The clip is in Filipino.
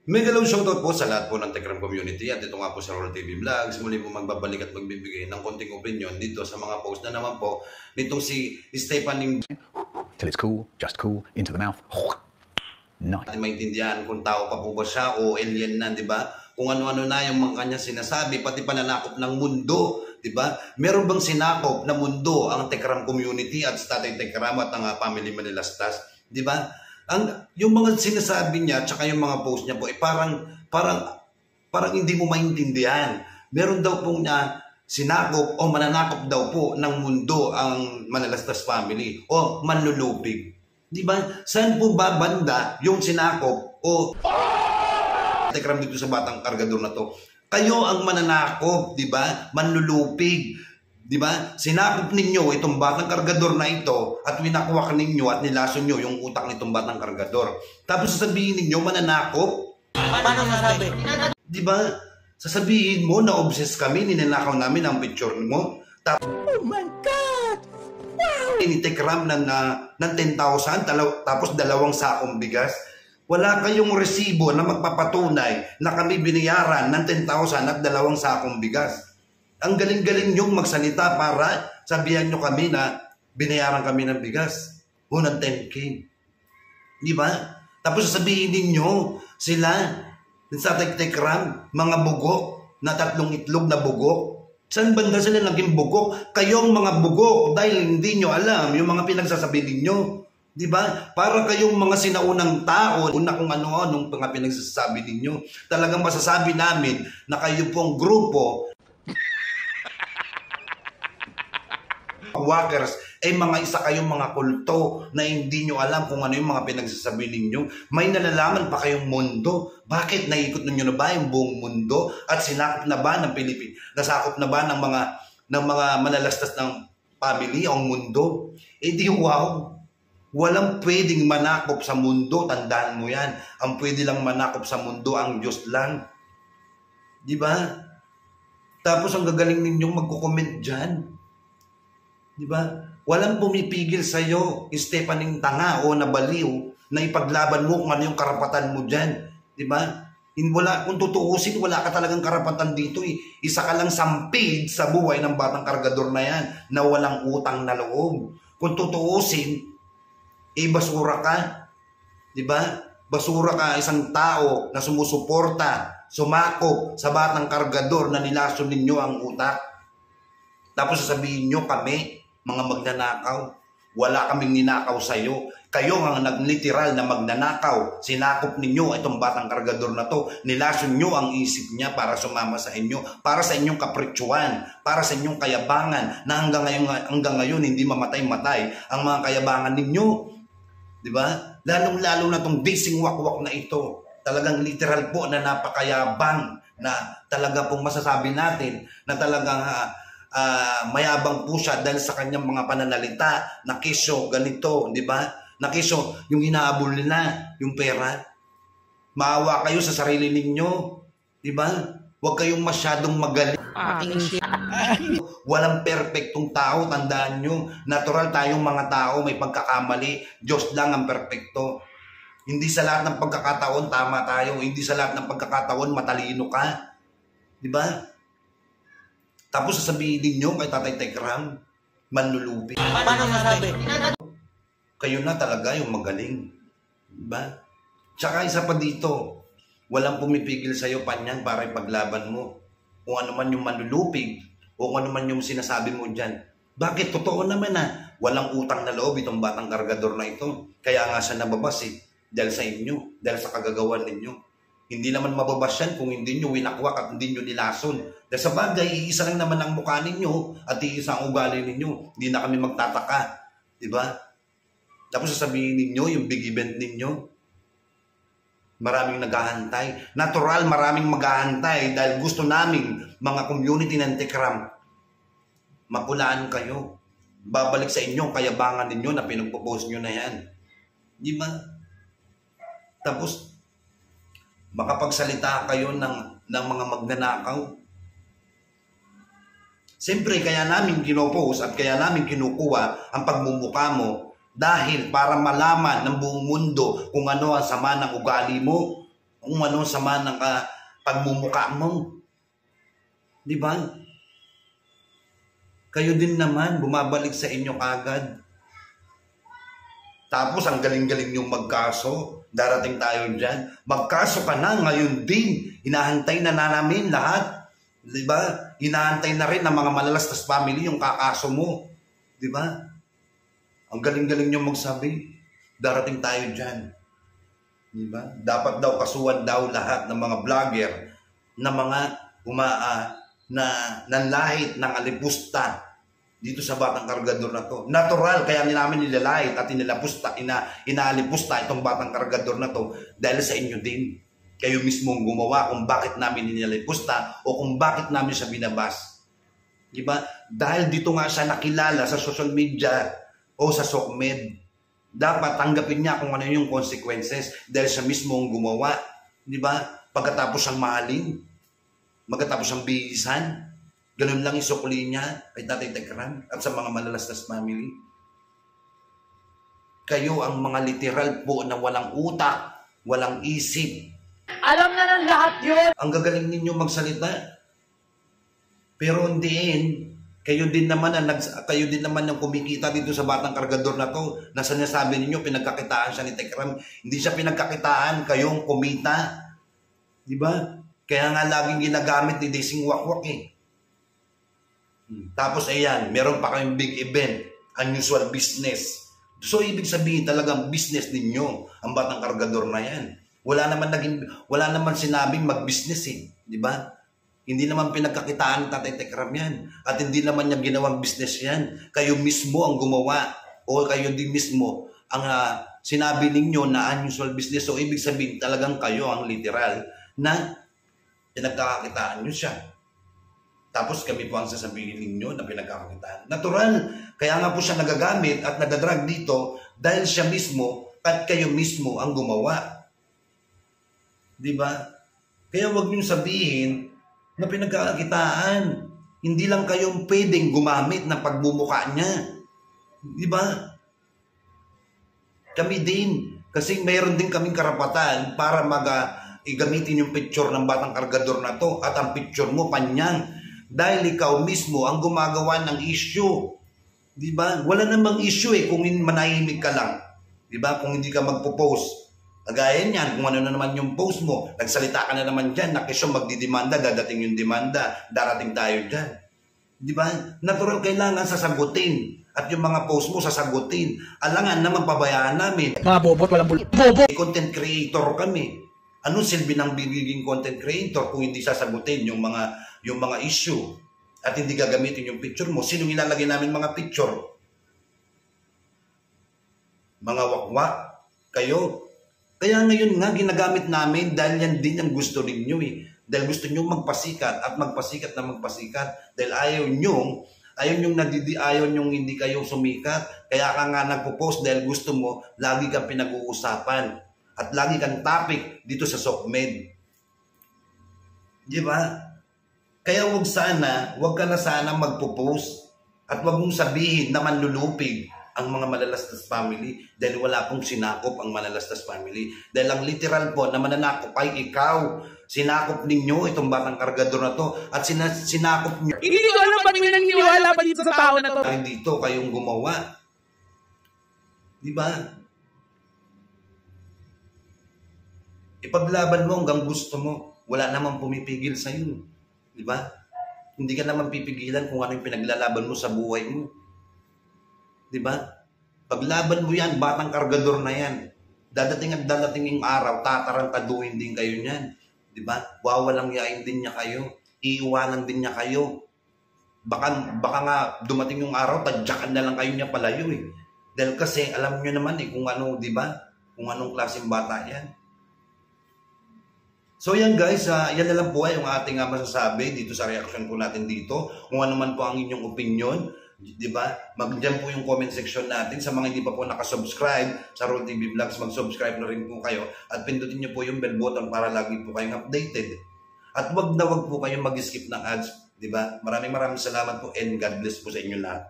Mega love shoutout po sa lahat po ng Tekram community at ito nga po sa Roll TV Vlogs. Muli po magbabalik at magbibigay ng konting opinion dito sa mga post na naman po nitong si Stephanie. Till it's cool, just cool, into the mouth. Nice. Natin maintindihan kung tao pa po ba siya o alien na, di ba? Kung ano-ano na yung mga kanya sinasabi, pati pananakop ng mundo, di ba? Meron bang sinakop na mundo ang Tekram community at sa Tatay Tekram at ang family Manilastas, di ba? Yung mga sinasabi niya tsaka yung mga post niya po parang hindi mo maintindihan. Meron daw pong sinakop o mananakop daw po ng mundo ang Manalastas family o manlulupig. Di ba? Saan po ba banda yung sinakop o Tekram dito sa Batang Kargador na to? Kayo ang mananakop, di ba? Manlulupig. Di ba? Sinakop ninyo itong Batang Kargador na ito at winakwak ninyo at nilason nyo yung utak nitong Batang Kargador. Tapos sasabihin ninyo mananakop? Paano masabi? Di ba? Sasabihin mo na obsessed kami, ninanakaw namin ang picture mo. Oh my God! Wow! Initekram ng 10,000 tapos 2 sakong bigas. Wala kayong resibo na magpapatunay na kami binayaran ng 10,000 at 2 sakong bigas. Ang galing-galing nyong magsalita para sabihan nyo kami na binayaran kami ng bigas o ng 10K. Di ba? Tapos sasabihin ninyo sila sa Tekram, mga bugok na 3 itlog na bugok. Saan banda sila naging bugok? Kayong mga bugok dahil hindi nyo alam yung mga pinagsasabi ninyo. Di ba? Para kayong mga sinaunang tao, una kung ano-anong mga pinagsasabi ninyo. Talagang masasabi namin na kayo pong grupo walkers, mga isa kayong mga kulto na hindi nyo alam kung ano yung mga pinagsasabi ninyo. May nalalaman pa kayong mundo. Bakit? Naikot ninyo na ba yung buong mundo? At sinakop na ba ng Pilipinas? Nasakop na ba ng mga Manalastas ng family ang mundo? Di wow! Walang pwedeng manakop sa mundo. Tandaan mo yan. Ang pwede lang manakop sa mundo ang Diyos lang. Di ba? Tapos ang gagaling ninyong magko-comment dyan. Di ba? Walang pumipigil sa'yo, Stephanie tanga o nabaliw, na ipaglaban mo kung ano yung karapatan mo dyan. Di ba? Kung tutuusin, wala ka talagang karapatan dito. Isa ka lang sampid sa buhay ng Batang Kargador na yan, na walang utang na loob. Kung tutuusin, basura ka. Di ba? Basura ka, isang tao na sumusuporta, sumakop sa Batang Kargador na nilason ninyo ang utak. Tapos sasabihin nyo kami, mga magnanakaw, wala kaming ninakaw sa iyo. Kayo ang nagliteral na magnanakaw. Sinakop ninyo itong Batang Kargador na to. Nilason nyo ang isip niya para sumama sa inyo. Para sa inyong kapritsюan. Para sa inyong kayabangan na hanggang ngayon hindi mamatay-matay ang mga kayabangan ninyo. Di ba? Lalong-lalo na itong bising wakwak na ito. Talagang literal po na napakayabang na talaga pong masasabi natin na talagang mayabang po siya dahil sa kanyang mga pananalita na kesyo ganito, di ba? Na kesyo yung hinahabol nila, yung pera. Maawa kayo sa sarili ninyo, di ba? Huwag kayong masyadong magaling. Walang perpektong tao, tandaan nyo. Natural tayong mga tao, may pagkakamali. Diyos lang ang perpekto. Hindi sa lahat ng pagkakataon tama tayo. Hindi sa lahat ng pagkakataon matalino ka. Di ba? Tapos sasabihin ninyo kay Tatay Tekram, manlulupi. Paano masabi? Kayo na talaga yung magaling. Diba? Tsaka isa pa dito, walang pumipigil sa'yo panyan para ipaglaban mo. Kung ano man yung manlulupig, o kung ano man yung sinasabi mo dyan. Bakit? Totoo naman walang utang na loob itong Batang Kargador na ito. Kaya nga siya nababas dahil sa inyo, dahil sa kagagawan ninyo. Hindi naman mababas yan kung hindi nyo winakwak at hindi nyo nilason. Dahil sa bagay, iisa lang naman ang mukha ninyo at iisa ang ugali ninyo. Hindi na kami magtataka. Diba? Tapos sasabihin ninyo, yung big event ninyo, maraming naghahantay. Natural, maraming maghahantay dahil gusto naming mga community ng Tekram mapulaan kayo. Babalik sa inyo ang kayabangan ninyo na pinagpo-post nyo na yan. Diba? Tapos, makapagsalita kayo ng mga magnanakaw. Siyempre, kaya namin kinopost at kaya namin kinukuha ang pagmumukha mo dahil para malaman ng buong mundo kung ano ang sama ng ugali mo. Kung ano sama ng pagmumukha mo. Di ba? Kayo din naman, bumabalik sa inyo agad. Tapos ang galing-galing yung magkaso. Darating tayo dyan. Magkaso ka na ngayon din. Hinahantay na namin lahat. Di ba? Hinahantay na rin ng mga malalastas family yung kakaso mo. Di ba? Ang galing-galing yung magsabi. Darating tayo dyan. Di ba? Dapat daw kasuhan daw lahat ng mga vlogger na mga nanlahit ng alipusta dito sa Batang Kargador na to. Natural, kaya namin nilalait at inaalipusta itong Batang Kargador na to dahil sa inyo din. Kayo mismo ang gumawa kung bakit namin nilalaipusta o kung bakit namin siya binabas. Diba? Dahil dito nga siya nakilala sa social media o sa SOCMED. Dapat tanggapin niya kung ano yung consequences dahil siya mismo ang gumawa. Diba? Pagkatapos siyang mahalin, pagkatapos siyang bihisan, ganun lang isukli niya kay Tatay Tekram at sa mga malalastas family. Kayo ang mga literal po na walang utak, walang isip. Alam na ng lahat yun! Ang gagaling ninyo magsalita. Pero hindi kayo din naman ang kumikita dito sa Batang Kargador na to. Na sinasabi ninyo, pinagkakitaan siya ni Tekram. Hindi siya pinagkakitaan, kayong kumita. Di ba? Kaya nga laging ginagamit ni Desing Wakwak eh. Tapos ayan, meron pa kayong big event, unusual business. So ibig sabihin talagang business ninyo ang Batang Kargador na yan. Wala naman sinabing mag-business eh, di ba? Hindi naman pinagkakitaan ng Tatay Tekram yan. At hindi naman niya ginawang business yan. Kayo mismo ang gumawa o kayo din mismo ang sinabi ninyo na unusual business. So ibig sabihin talagang kayo ang literal na pinagkakakitaan nyo siya. Tapos kami po ang sasabihin ninyo na pinagkakakitaan. Natural. Kaya nga po siya nagagamit at nadadrag dito dahil siya mismo at kayo mismo ang gumawa. Diba? Kaya wag niyong sabihin na pinagkakakitaan. Hindi lang kayong pwedeng gumamit ng pagmumukha niya. Diba? Kami din. Kasi mayroon din kaming karapatan para igamitin yung picture ng Batang Kargador na to at ang picture mo panyang. Dahil ikaw mismo ang gumagawa ng issue. Diba? Wala namang issue eh kung manahimik ka lang. Diba? Kung hindi ka magpo-post. Kagaya niyan, kung ano na naman yung post mo, nagsalita ka na naman dyan, nakisyo magdidemanda, dadating yung demanda, darating tayo dyan. Diba? Natural kailangan sasagutin. At yung mga post mo sasagutin. Alangan naman pabayaan namin. Mga bobot, walang bobo! Content creator kami. Anong silbi ng bigiging content creator kung hindi sasagutin yung mga issue at hindi gagamitin yung picture mo? Sinong ilalagay namin mga picture? Mga wakwak? Kayo? Kaya ngayon nga ginagamit namin dahil yan din ang gusto ninyo eh. Dahil gusto nyo magpasikat at magpasikat na magpasikat. Dahil ayaw nyong hindi kayo sumikat. Kaya ka nga nagpo-post dahil gusto mo lagi kang pinag-uusapan. At lagi kang topic dito sa SOCMED. Di ba? Kaya wag ka na sana magpo-post. At wag mong sabihin na manlulupig ang mga malalastas family dahil wala pong sinakop ang malalastas family. Dahil ang literal po na mananakop ay ikaw. Sinakop ninyo itong Batang Kargador na to at sinakop nyo. Hindi ko alam ba't may naniniwala pa dito sa tao na to. Ay dito kayong gumawa. Di ba? Ipaglaban mo hanggang gusto mo. Wala namang pumipigil sa iyo. Di ba? Hindi ka naman pipigilan kung ano yung pinaglalaban mo sa buhay mo. Di ba? Paglaban mo yan, Batang Kargador na yan. Dadating at dadating yung araw, tatarantaduhin din kayo niyan. Di ba? Wawalang yain din niya kayo. Iiwanan din niya kayo. Baka nga dumating yung araw, tadyakan na lang kayo niya palayo eh. Dahil kasi alam niyo naman eh kung ano, di ba? Kung anong klaseng bata yan. So yan guys, yan na lang po ay yung ating masasabi dito sa reaction po natin dito. Kung ano man po ang inyong opinion, di ba? Mag-dyan po yung comment section natin. Sa mga hindi pa po nakasubscribe sa Roll TV Vlogs, mag-subscribe na rin po kayo. At pindutin nyo po yung bell button para lagi po kayong updated. At wag na wag po kayong mag-skip ng ads, di ba? Maraming salamat po and God bless po sa inyo lahat.